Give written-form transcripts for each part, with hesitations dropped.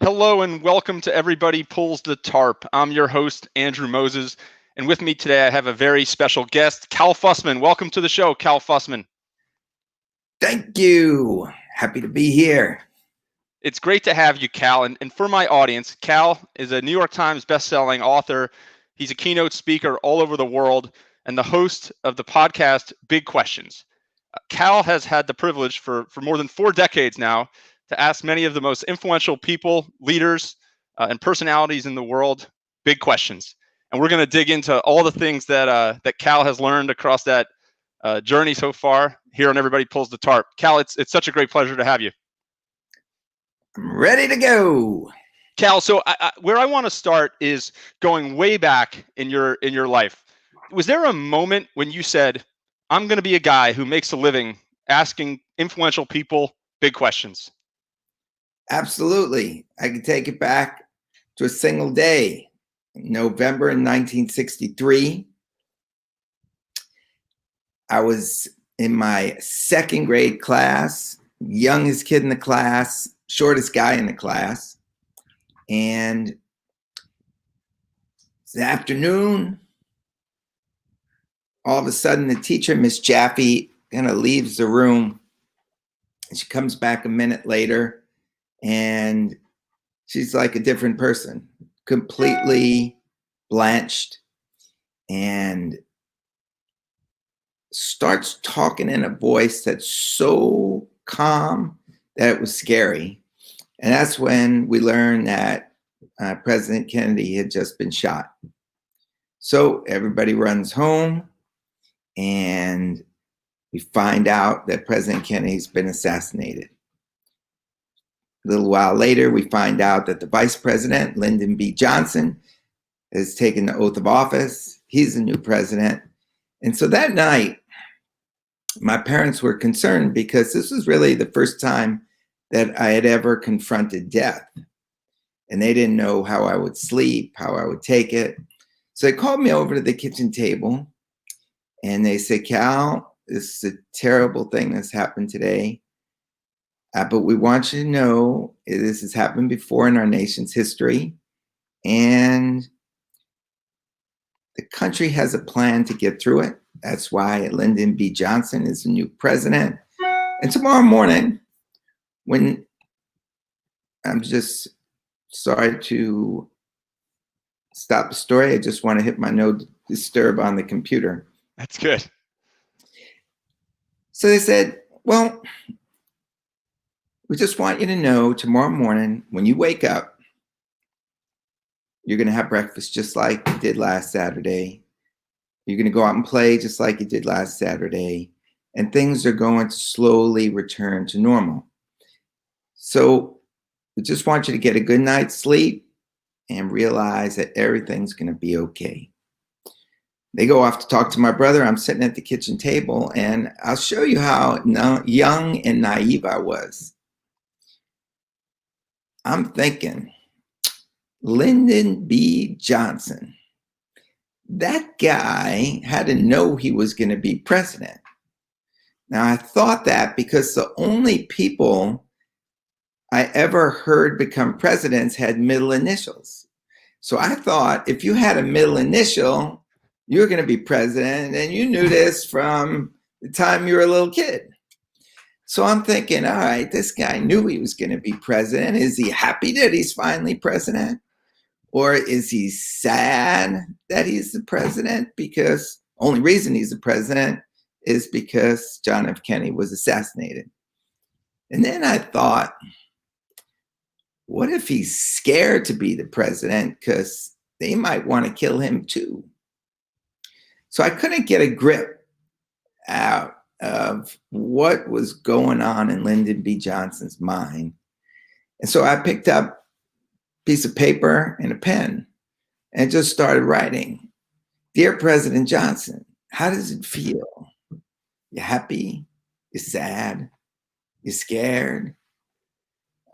Hello and welcome to Everybody Pulls the Tarp. I'm your host, Andrew Moses, and with me today I have a very special guest, Cal Fussman. Welcome to the show, Cal Fussman. Thank you. Happy to be here. It's great to have you, Cal. And for my audience, Cal is a New York Times bestselling author. He's a keynote speaker all over the world and the host of the podcast Big Questions. Cal has had the privilege for more than 4 decades now to ask many of the most influential people, leaders, and personalities in the world big questions. And we're going to dig into all the things that Cal has learned across that journey so far here on Everybody Pulls the Tarp. Cal, it's such a great pleasure to have you. I'm ready to go. Cal, so where I want to start is going way back in your life. Was there a moment when you said, I'm going to be a guy who makes a living asking influential people big questions? Absolutely. I can take it back to a single day, November in 1963. I was in my second grade class, youngest kid in the class, shortest guy in the class. And it's the afternoon. All of a sudden, the teacher, Miss Jaffe, kind of leaves the room. And she comes back a minute later. And she's like a different person, completely blanched, and starts talking in a voice that's so calm that it was scary. And that's when we learned that President Kennedy had just been shot. So everybody runs home, and we find out that President Kennedy's been assassinated. A little while later, we find out that the vice president, Lyndon B. Johnson, has taken the oath of office. He's the new president. And so that night, my parents were concerned because this was really the first time that I had ever confronted death. And they didn't know how I would sleep, how I would take it. So they called me over to the kitchen table and they said, Cal, this is a terrible thing that's happened today. But we want you to know this has happened before in our nation's history. And the country has a plan to get through it. That's why Lyndon B. Johnson is the new president. And tomorrow morning, when I'm just sorry to stop the story, I just want to hit my no disturb on the computer. That's good. So they said, well, we just want you to know tomorrow morning when you wake up, you're going to have breakfast just like you did last Saturday. You're going to go out and play just like you did last Saturday. And things are going to slowly return to normal. So we just want you to get a good night's sleep and realize that everything's going to be okay. They go off to talk to my brother. I'm sitting at the kitchen table, and I'll show you how young and naive I was. I'm thinking, Lyndon B. Johnson, that guy had to know he was going to be president. Now, I thought that because the only people I ever heard become presidents had middle initials. So I thought if you had a middle initial, you were going to be president, and you knew this from the time you were a little kid. So I'm thinking, all right, this guy knew he was going to be president. Is he happy that he's finally president? Or is he sad that he's the president? Because only reason he's the president is because John F. Kennedy was assassinated. And then I thought, what if he's scared to be the president because they might want to kill him too? So I couldn't get a grip out of what was going on in Lyndon B. Johnson's mind. And so I picked up a piece of paper and a pen and just started writing. Dear President Johnson, how does it feel? You happy? You sad? You scared?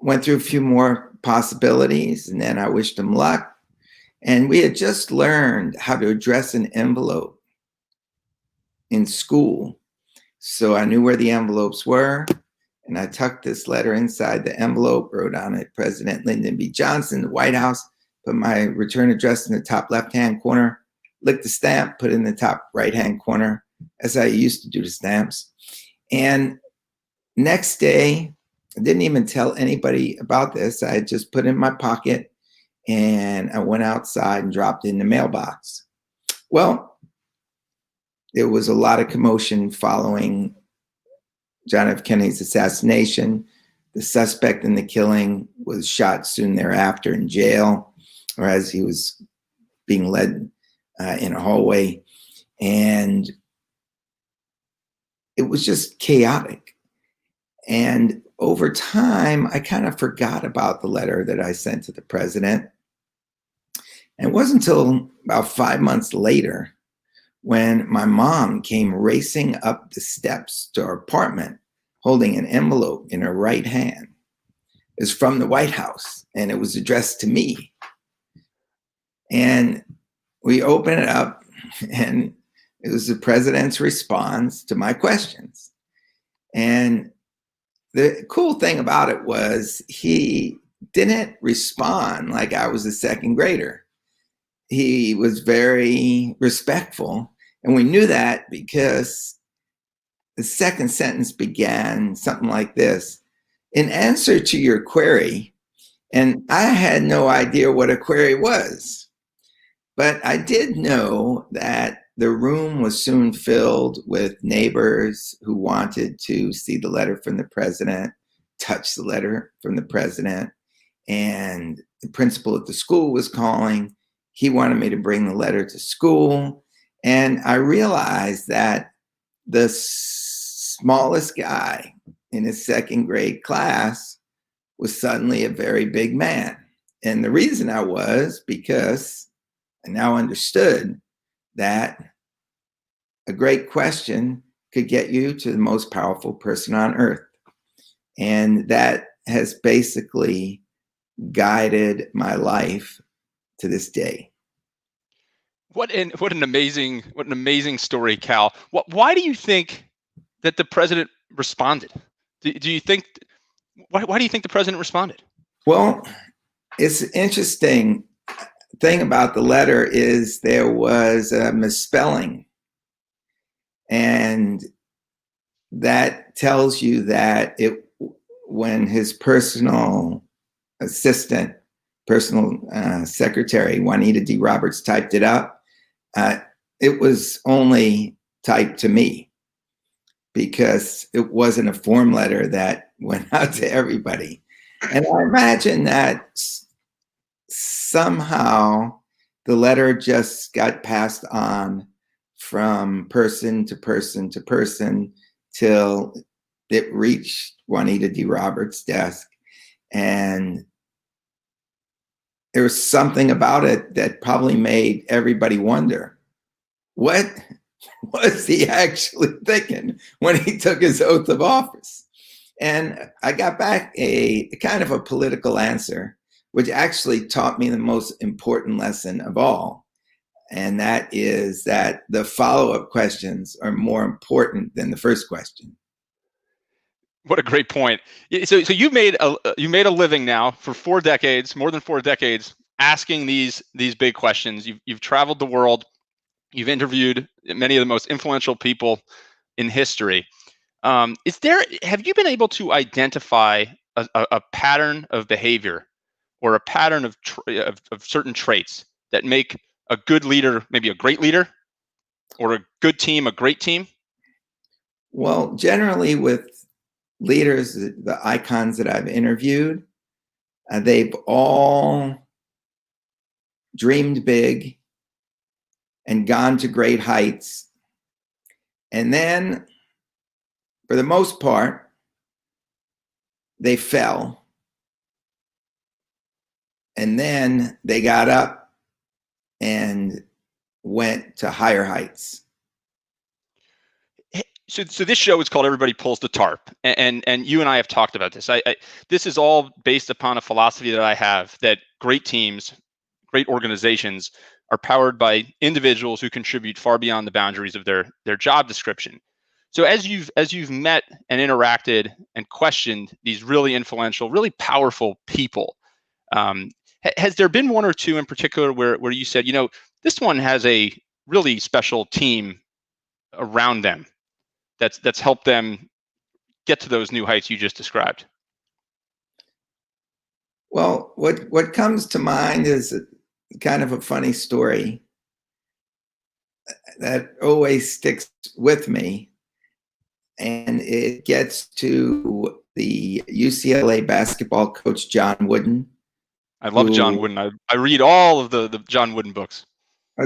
Went through a few more possibilities, and then I wished him luck. And we had just learned how to address an envelope in school. So I knew where the envelopes were. And I tucked this letter inside the envelope, wrote on it, President Lyndon B. Johnson, the White House, put my return address in the top left-hand corner, licked the stamp, put it in the top right-hand corner, as I used to do the stamps. And next day, I didn't even tell anybody about this. I just put it in my pocket and I went outside and dropped it in the mailbox. Well, there was a lot of commotion following John F. Kennedy's assassination. The suspect in the killing was shot soon thereafter in jail, or as he was being led in a hallway. And it was just chaotic. And over time, I kind of forgot about the letter that I sent to the president. And it wasn't until about 5 months later when my mom came racing up the steps to our apartment holding an envelope in her right hand. It was from the White House and it was addressed to me. And we opened it up and it was the president's response to my questions. And the cool thing about it was he didn't respond like I was a second grader. He was very respectful. And we knew that because the second sentence began something like this. In answer to your query, and I had no idea what a query was, but I did know that the room was soon filled with neighbors who wanted to see the letter from the president, touch the letter from the president, and the principal at the school was calling. He wanted me to bring the letter to school. And I realized that the smallest guy in his second grade class was suddenly a very big man. And the reason I was because I now understood that a great question could get you to the most powerful person on earth. And that has basically guided my life to this day. What an amazing story, Cal. Why do you think that the president responded? Do you think why do you think the president responded? Well, it's interesting thing about the letter is there was a misspelling, and that tells you that when his personal assistant, personal secretary Juanita D. Roberts typed it up, it was only typed to me because it wasn't a form letter that went out to everybody. And I imagine that somehow the letter just got passed on from person to person to person till it reached Juanita D. Roberts' desk. And there was something about it that probably made everybody wonder, what was he actually thinking when he took his oath of office? And I got back a kind of a political answer, which actually taught me the most important lesson of all. And that is that the follow-up questions are more important than the first question. What a great point. So you made a living now for 4 decades, more than 4 decades, asking these big questions. You've traveled the world. You've interviewed many of the most influential people in history. Have you been able to identify a pattern of behavior or a pattern of certain traits that make a good leader maybe a great leader, or a good team a great team? Well, generally with leaders, the icons that I've interviewed, they've all dreamed big and gone to great heights. And then, for the most part, they fell. And then they got up and went to higher heights. So this show is called Everybody Pulls the Tarp, and you and I have talked about this. This is all based upon a philosophy that I have, that great teams, great organizations are powered by individuals who contribute far beyond the boundaries of their job description. So as you've met and interacted and questioned these really influential, really powerful people, um, has there been one or two in particular where you said, this one has a really special team around them that's helped them get to those new heights you just described? Well, what comes to mind is kind of a funny story that always sticks with me, and it gets to the UCLA basketball coach John Wooden, I love John who, Wooden. I read all of the John Wooden books.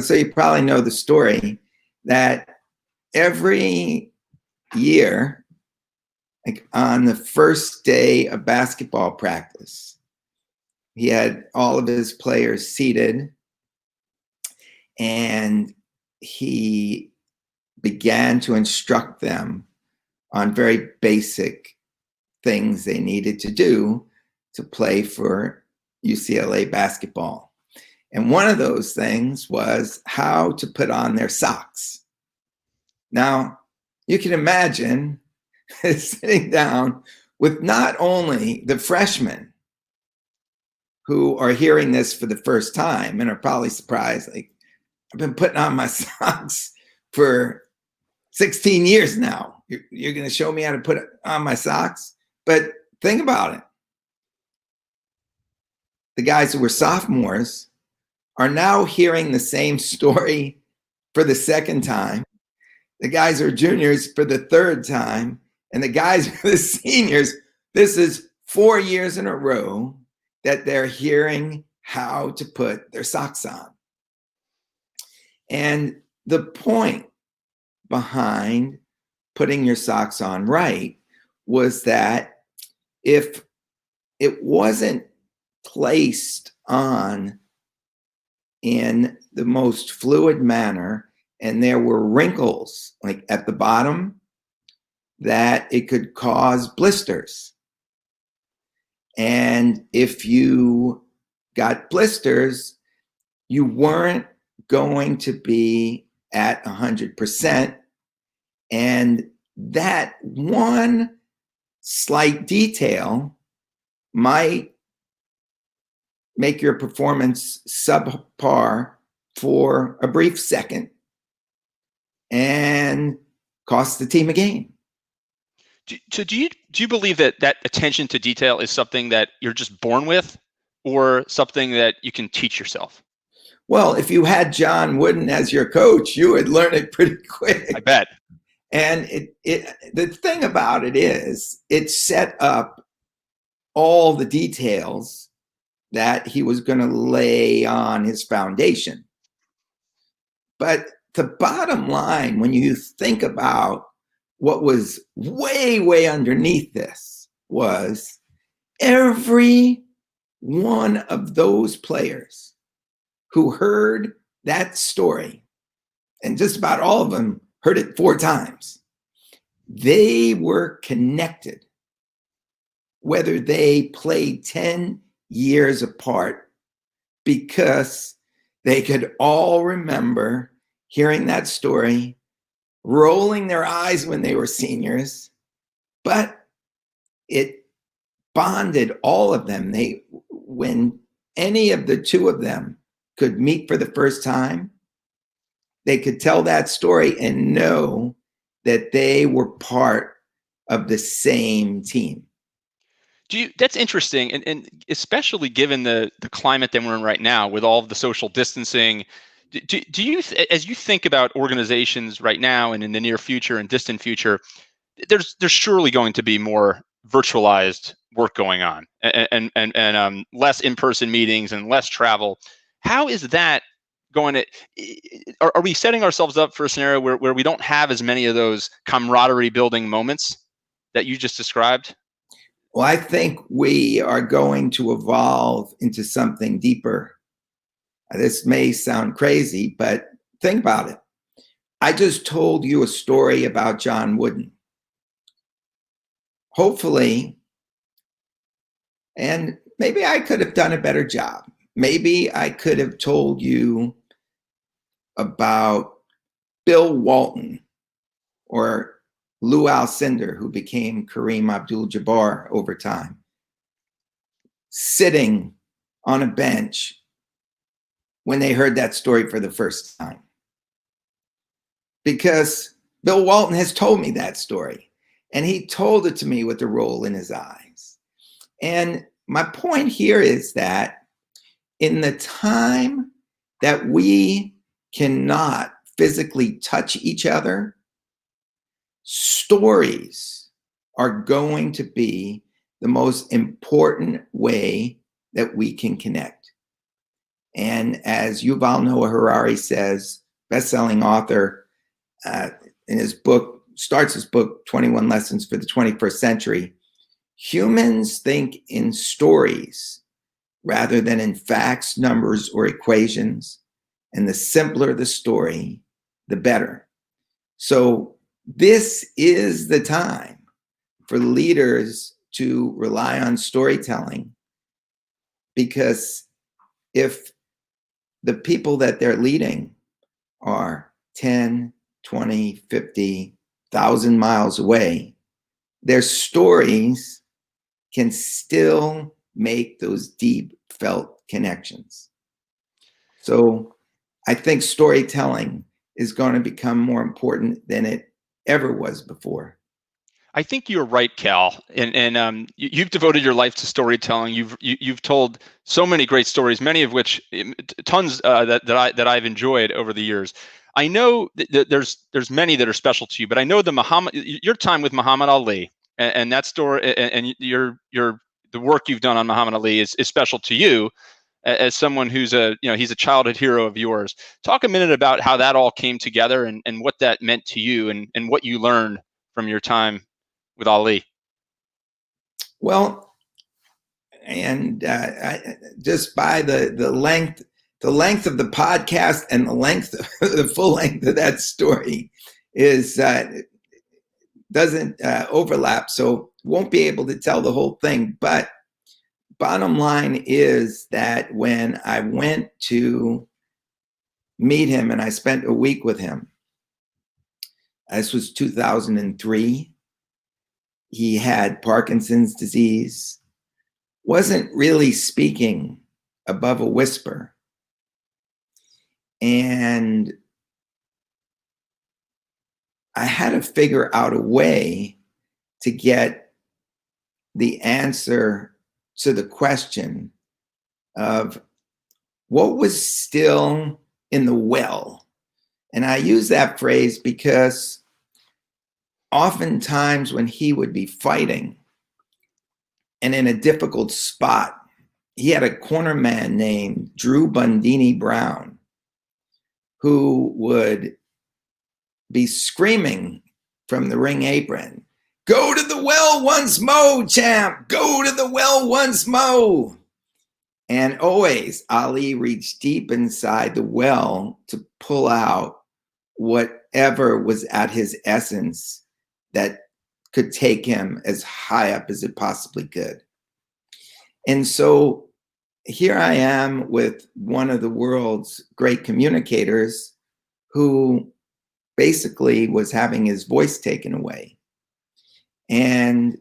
so you probably know the story that every year, like on the first day of basketball practice, he had all of his players seated, and he began to instruct them on very basic things they needed to do to play for UCLA basketball. And one of those things was how to put on their socks. Now, you can imagine sitting down with not only the freshmen who are hearing this for the first time and are probably surprised, like, I've been putting on my socks for 16 years now. You're going to show me how to put on my socks? But think about it. The guys who were sophomores are now hearing the same story for the second time. The guys who are juniors for the third time. And the guys who are the seniors, this is 4 years in a row that they're hearing how to put their socks on. And the point behind putting your socks on right was that if it wasn't placed on in the most fluid manner and there were wrinkles like at the bottom, that it could cause blisters. And if you got blisters, you weren't going to be at 100%. And that one slight detail might make your performance subpar for a brief second and cost the team a game. So do you believe that attention to detail is something that you're just born with, or something that you can teach yourself? Well, if you had John Wooden as your coach, you would learn it pretty quick. I bet. And the thing about it is, it set up all the details that he was going to lay on his foundation. But the bottom line, when you think about what was way, way underneath this, was every one of those players who heard that story, and just about all of them heard it 4 times, they were connected, whether they played 10 years apart, because they could all remember hearing that story, rolling their eyes when they were seniors, but it bonded all of them. When any of the two of them could meet for the first time, they could tell that story and know that they were part of the same team. That's interesting, and especially given the climate that we're in right now with all of the social distancing. Do you, as you think about organizations right now and in the near future and distant future, there's surely going to be more virtualized work going on, and less in-person meetings and less travel. How is that going to? Are we setting ourselves up for a scenario where we don't have as many of those camaraderie building moments that you just described? Well, I think we are going to evolve into something deeper. This may sound crazy, but think about it. I just told you a story about John Wooden. Hopefully, and maybe I could have done a better job. Maybe I could have told you about Bill Walton or Lou Alcindor, who became Kareem Abdul-Jabbar over time, sitting on a bench when they heard that story for the first time. Because Bill Walton has told me that story, and he told it to me with the roll in his eyes. And my point here is that in the time that we cannot physically touch each other, stories are going to be the most important way that we can connect. And as Yuval Noah Harari says, best-selling author, in his book, starts his book, 21 Lessons for the 21st Century, humans think in stories rather than in facts, numbers, or equations. And the simpler the story, the better. So this is the time for leaders to rely on storytelling, because if the people that they're leading are 10, 20, 50,000 miles away, their stories can still make those deep felt connections. So I think storytelling is going to become more important than it ever was before. I think you're right, Cal, and you've devoted your life to storytelling. You've told so many great stories, many of which tons that I've enjoyed over the years. I know that there's many that are special to you, but I know your time with Muhammad Ali and that story and the work you've done on Muhammad Ali is special to you as someone who's he's a childhood hero of yours. Talk a minute about how that all came together and what that meant to you and what you learned from your time with Ali. Well, and just by the length of the podcast and the full length of that story is doesn't overlap, so won't be able to tell the whole thing. But bottom line is that when I went to meet him and I spent a week with him, this was 2003. He had Parkinson's disease, wasn't really speaking above a whisper. And I had to figure out a way to get the answer to the question of what was still in the well. And I use that phrase because oftentimes when he would be fighting and in a difficult spot, he had a corner man named Drew Bundini Brown who would be screaming from the ring apron, "Go to the well once more, champ! Go to the well once more!" And always Ali reached deep inside the well to pull out whatever was at his essence that could take him as high up as it possibly could. And so here I am with one of the world's great communicators who basically was having his voice taken away. And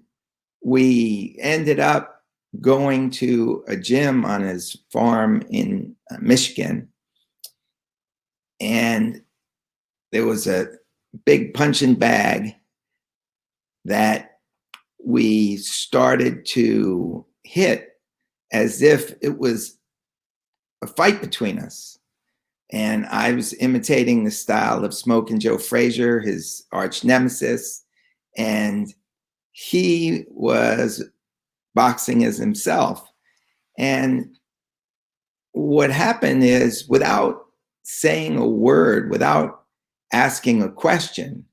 we ended up going to a gym on his farm in Michigan. And there was a big punching bag that we started to hit as if it was a fight between us. And I was imitating the style of Smokin' Joe Frazier, his arch nemesis, and he was boxing as himself. And what happened is, without saying a word, without asking a question,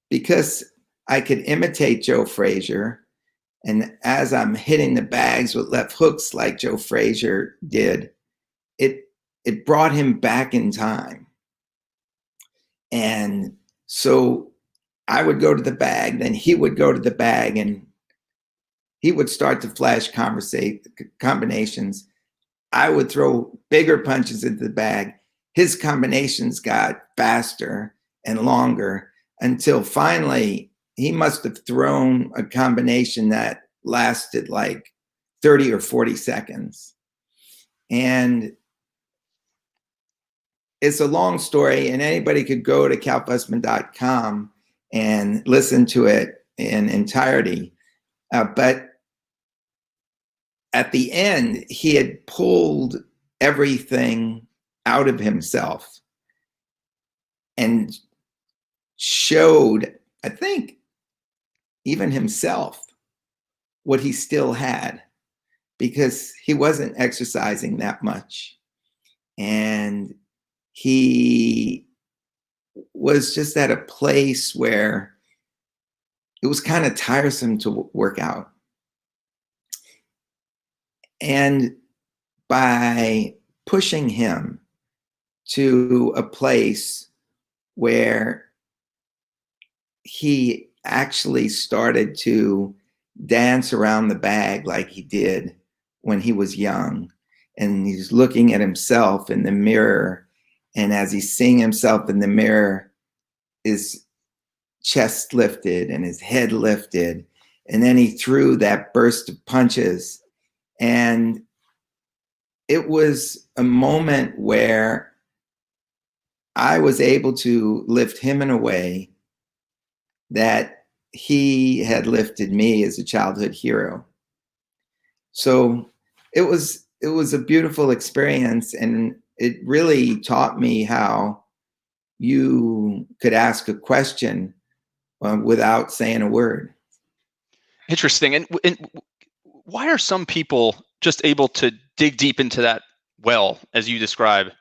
because I could imitate Joe Frazier, and as I'm hitting the bags with left hooks like Joe Frazier did, it brought him back in time. And so I would go to the bag, then he would go to the bag, and he would start to flash combinations. I would throw bigger punches into the bag. His combinations got faster and longer until finally he must have thrown a combination that lasted like 30 or 40 seconds. And it's a long story, and anybody could go to calfussman.com and listen to it in entirety. But at the end, he had pulled everything out of himself and showed, I think, even himself what he still had, because he wasn't exercising that much. And he was just at a place where it was kind of tiresome to work out. And by pushing him to a place where he actually started to dance around the bag like he did when he was young, and he's looking at himself in the mirror, and as he's seeing himself in the mirror, his chest lifted and his head lifted, and then he threw that burst of punches. And it was a moment where I was able to lift him in a way that he had lifted me as a childhood hero. So it was a beautiful experience, and it really taught me how you could ask a question without saying a word. Interesting. And why are some people just able to dig deep into that well, as you describe,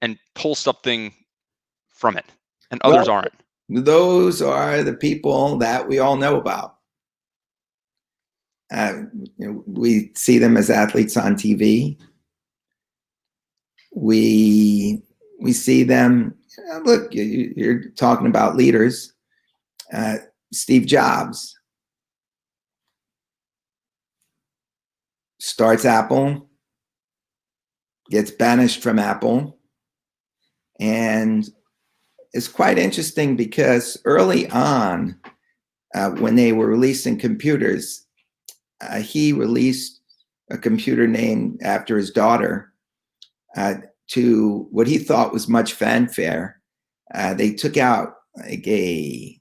and pull something from it, and others aren't? Those are the people that we all know about. We see them as athletes on TV. We see them. Look, you're talking about leaders. Steve Jobs starts Apple, gets banished from Apple, and it's quite interesting because early on, when they were releasing computers, he released a computer named after his daughter to what he thought was much fanfare. They took out like a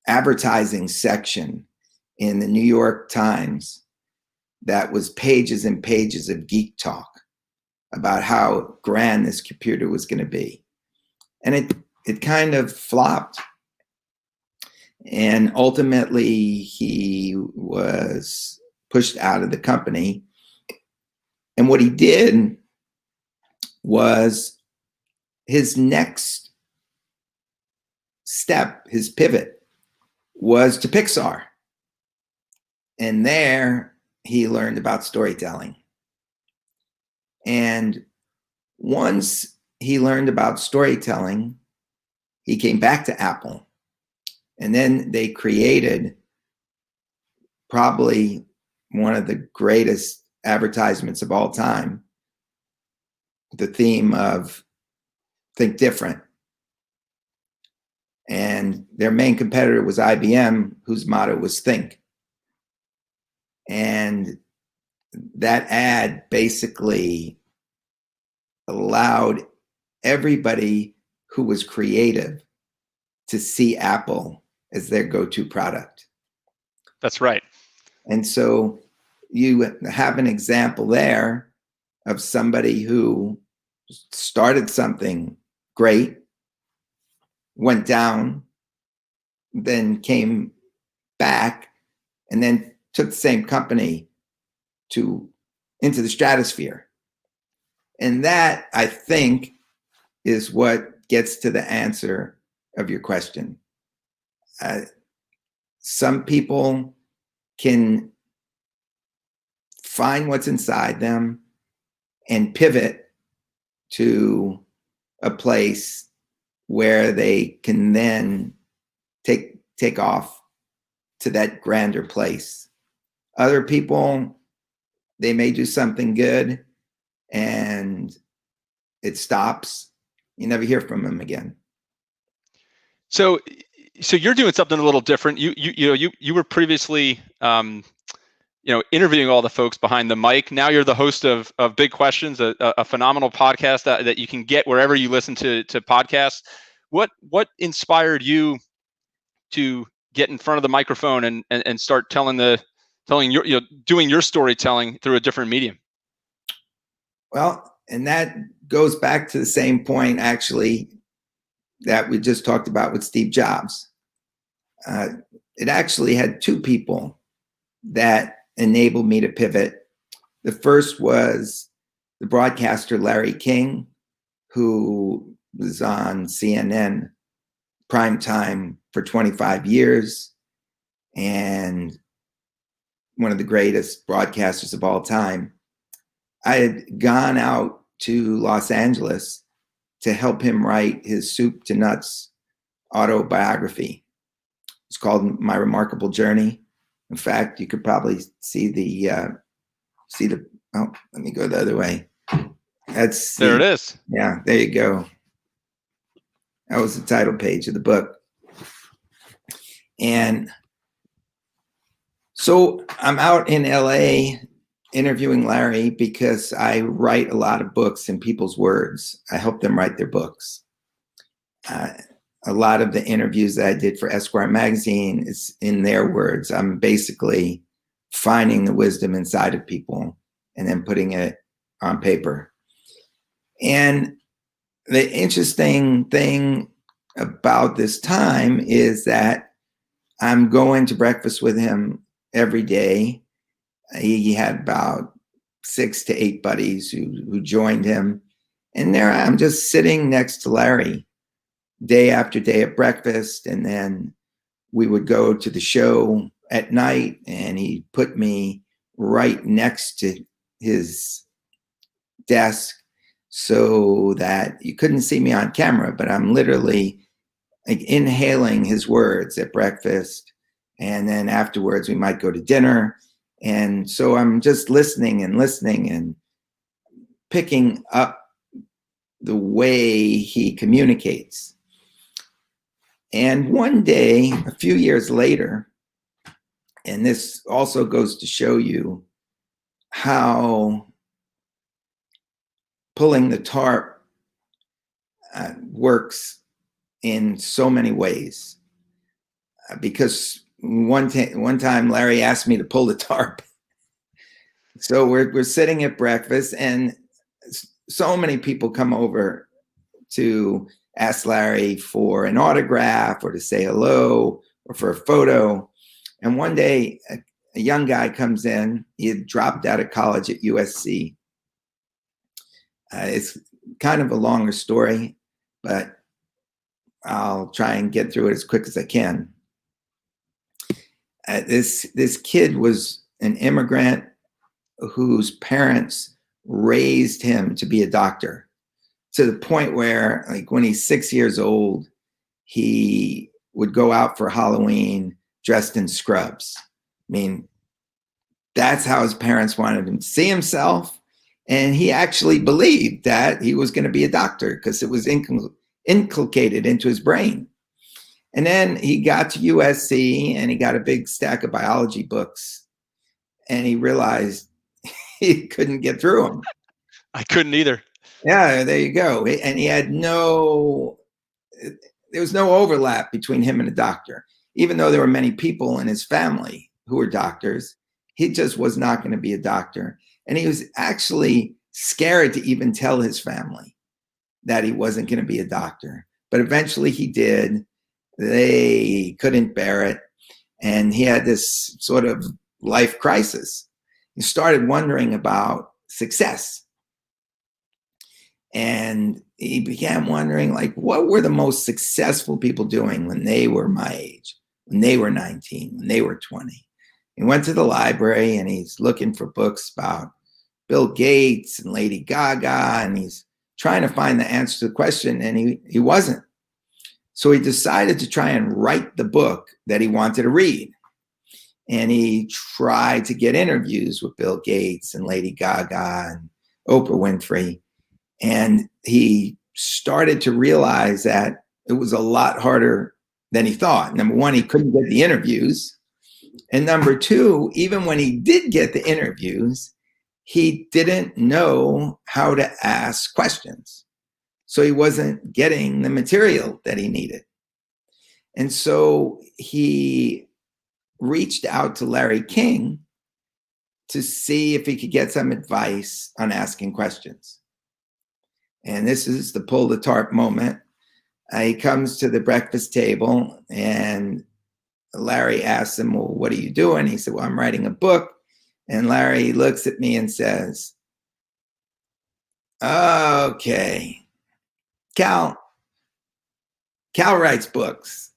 advertising section in the New York Times that was pages and pages of geek talk about how grand this computer was going to be. And it kind of flopped. And ultimately, he was pushed out of the company. And what he did was his next step, his pivot, was to Pixar. And there he learned about storytelling. And once he learned about storytelling, he came back to Apple. And then they created probably one of the greatest advertisements of all time, the theme of Think Different. And their main competitor was IBM, whose motto was Think. And that ad basically allowed everybody who was creative to see Apple as their go-to product. That's right. And so you have an example there of somebody who started something great, went down, then came back, and then took the same company into the stratosphere. And that, I think, is what gets to the answer of your question. Some people can find what's inside them and pivot to a place where they can then take off to that grander place. Other people, they may do something good and it stops. You never hear from them again. So, so you're doing something a little different. You were previously, interviewing all the folks behind the mic. Now you're the host of Big Questions, a phenomenal podcast that you can get wherever you listen to podcasts. What inspired you to get in front of the microphone and start telling your doing your storytelling through a different medium? Well, and that goes back to the same point, actually, that we just talked about with Steve Jobs. It actually had two people that enabled me to pivot. The first was the broadcaster Larry King, who was on CNN primetime for 25 years and one of the greatest broadcasters of all time. I had gone out to Los Angeles to help him write his soup to nuts autobiography. It's called My Remarkable Journey. In fact, you could probably see the oh, let me go the other way. There it is. Yeah, there you go. That was the title page of the book. And so I'm out in LA interviewing Larry because I write a lot of books in people's words. I help them write their books. A lot of the interviews that I did for Esquire magazine is in their words. I'm basically finding the wisdom inside of people and then putting it on paper. And the interesting thing about this time is that I'm going to breakfast with him every day. He had about 6 to 8 buddies who joined him. And there I'm just sitting next to Larry day after day at breakfast. And then we would go to the show at night and he put me right next to his desk so that you couldn't see me on camera, but I'm literally like inhaling his words at breakfast. And then afterwards we might go to dinner. And so I'm just listening and picking up the way he communicates. And one day, a few years later, and this also goes to show you how pulling the tarp works in so many ways. Because one time Larry asked me to pull the tarp. So we're sitting at breakfast and so many people come over to ask Larry for an autograph or to say hello or for a photo. And one day a young guy comes in. He had dropped out of college at USC. It's kind of a longer story, but I'll try and get through it as quick as I can. This kid was an immigrant whose parents raised him to be a doctor, to the point where, like, when he's 6 years old, he would go out for Halloween dressed in scrubs. I mean, that's how his parents wanted him to see himself. And he actually believed that he was going to be a doctor because it was inculcated into his brain. And then he got to USC and he got a big stack of biology books and he realized he couldn't get through them. I couldn't either. Yeah, there you go. And he had there was no overlap between him and a doctor. Even though there were many people in his family who were doctors, he just was not going to be a doctor. And he was actually scared to even tell his family that he wasn't going to be a doctor. But eventually he did. They couldn't bear it. And he had this sort of life crisis. He started wondering about success. And he began wondering, like, what were the most successful people doing when they were my age, when they were 19, when they were 20? He went to the library and he's looking for books about Bill Gates and Lady Gaga, and he's trying to find the answer to the question, and he wasn't. So he decided to try and write the book that he wanted to read. And he tried to get interviews with Bill Gates and Lady Gaga and Oprah Winfrey. And he started to realize that it was a lot harder than he thought. Number one, he couldn't get the interviews. And number two, even when he did get the interviews, he didn't know how to ask questions. So he wasn't getting the material that he needed. And so he reached out to Larry King to see if he could get some advice on asking questions. And this is the pull the tarp moment. He comes to the breakfast table and Larry asks him, well, what are you doing? He said, well, I'm writing a book. And Larry looks at me and says, okay, Cal writes books.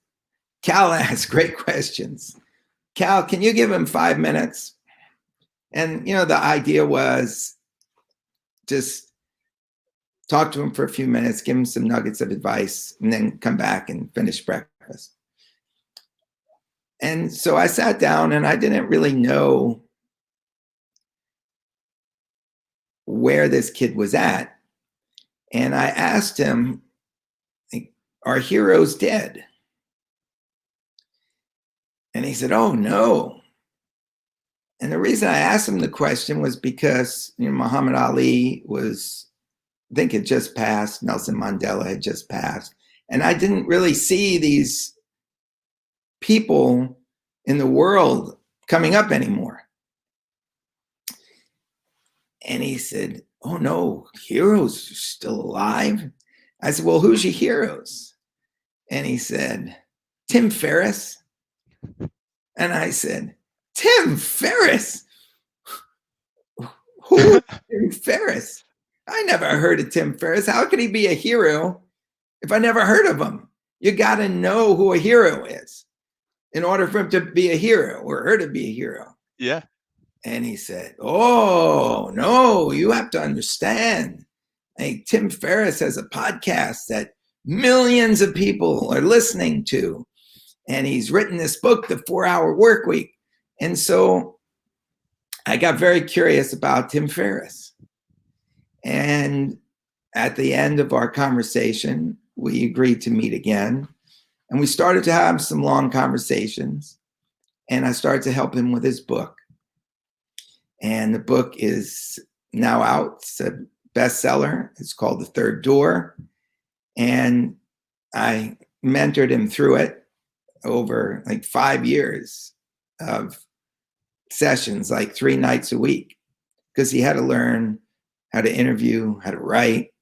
Cal asks great questions. Cal, can you give him 5 minutes? And, the idea was just talk to him for a few minutes, give him some nuggets of advice, and then come back and finish breakfast. And so I sat down and I didn't really know where this kid was at. And I asked him, are heroes dead? And he said, oh, no. And the reason I asked him the question was because Muhammad Ali was, I think, had just passed. Nelson Mandela had just passed. And I didn't really see these people in the world coming up anymore. And he said, oh, no, heroes are still alive? I said, well, who's your heroes? And he said, Tim Ferriss. And I said, Tim Ferriss? Who is Tim Ferriss? I never heard of Tim Ferriss. How could he be a hero if I never heard of him? You got to know who a hero is in order for him to be a hero or her to be a hero. Yeah. And he said, oh, no, you have to understand. Tim Ferriss has a podcast that millions of people are listening to. And he's written this book, The 4-Hour Workweek. And so I got very curious about Tim Ferriss. And at the end of our conversation, we agreed to meet again. And we started to have some long conversations. And I started to help him with his book. And the book is now out. It's a bestseller. It's called The Third Door. And I mentored him through it over 5 years of sessions, 3 nights a week, because he had to learn how to interview, how to write.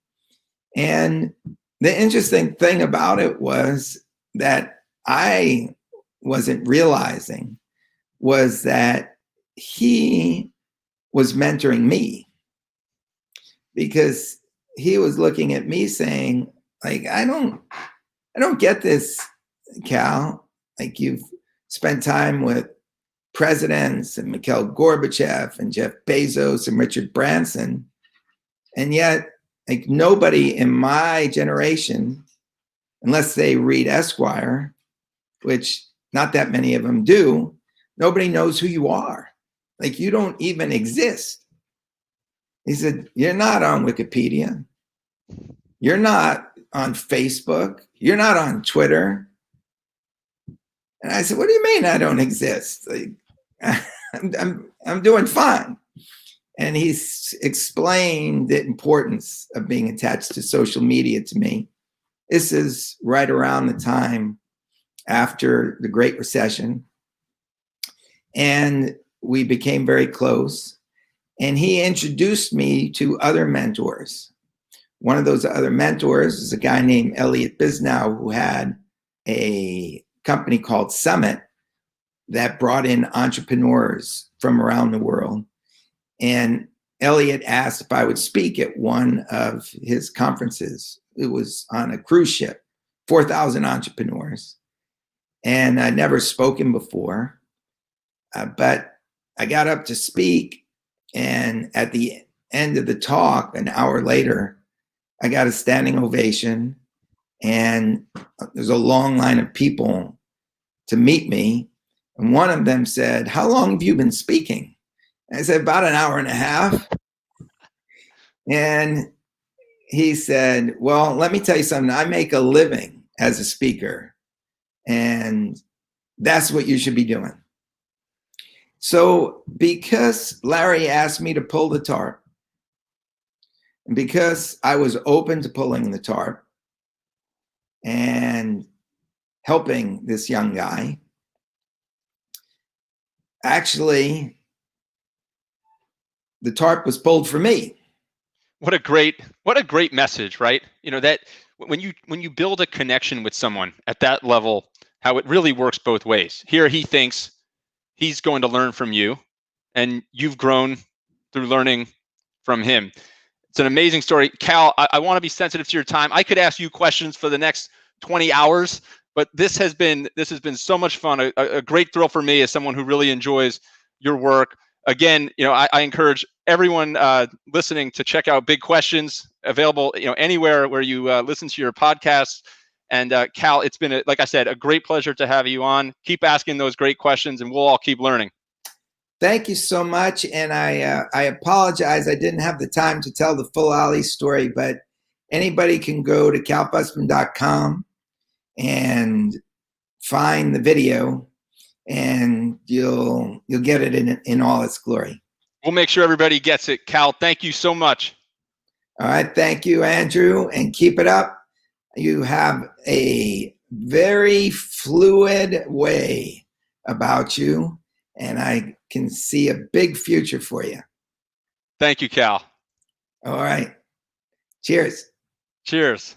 And the interesting thing about it was that I wasn't realizing was that he was mentoring me, because he was looking at me saying, I don't get this, Cal. You've spent time with presidents and Mikhail Gorbachev and Jeff Bezos and Richard Branson. And yet, nobody in my generation, unless they read Esquire, which not that many of them do, nobody knows who you are. You don't even exist. He said, you're not on Wikipedia. You're not on Facebook. You're not on Twitter. And I said, what do you mean I don't exist? I'm doing fine. And he's explained the importance of being attached to social media to me. This is right around the time after the Great Recession. And we became very close. And he introduced me to other mentors. One of those other mentors is a guy named Elliot Bisnow, who had a company called Summit that brought in entrepreneurs from around the world. And Elliot asked if I would speak at one of his conferences. It was on a cruise ship, 4,000 entrepreneurs. And I'd never spoken before, but I got up to speak. And at the end of the talk, an hour later, I got a standing ovation. And there's a long line of people to meet me. And one of them said, how long have you been speaking? And I said, about an hour and a half. And he said, well, let me tell you something. I make a living as a speaker. And that's what you should be doing. So because Larry asked me to pull the tarp, and because I was open to pulling the tarp and helping this young guy, actually, the tarp was pulled for me. What a great message, right? You know, that when you build a connection with someone at that level, how it really works both ways. Here he thinks he's going to learn from you, and you've grown through learning from him. It's an amazing story. Cal, I want to be sensitive to your time. I could ask you questions for the next 20 hours, but this has been so much fun, a great thrill for me as someone who really enjoys your work. Again, you know, I encourage everyone listening to check out Big Questions, available, you know, anywhere where you listen to your podcasts. And Cal, it's been, like I said, a great pleasure to have you on. Keep asking those great questions, and we'll all keep learning. Thank you so much. And I apologize. I didn't have the time to tell the full Ali story, but anybody can go to calfussman.com and find the video, and you'll get it in all its glory. We'll make sure everybody gets it. Cal, thank you so much. All right. Thank you, Andrew, and keep it up. You have a very fluid way about you, and I can see a big future for you. Thank you, Cal. All right. Cheers. Cheers.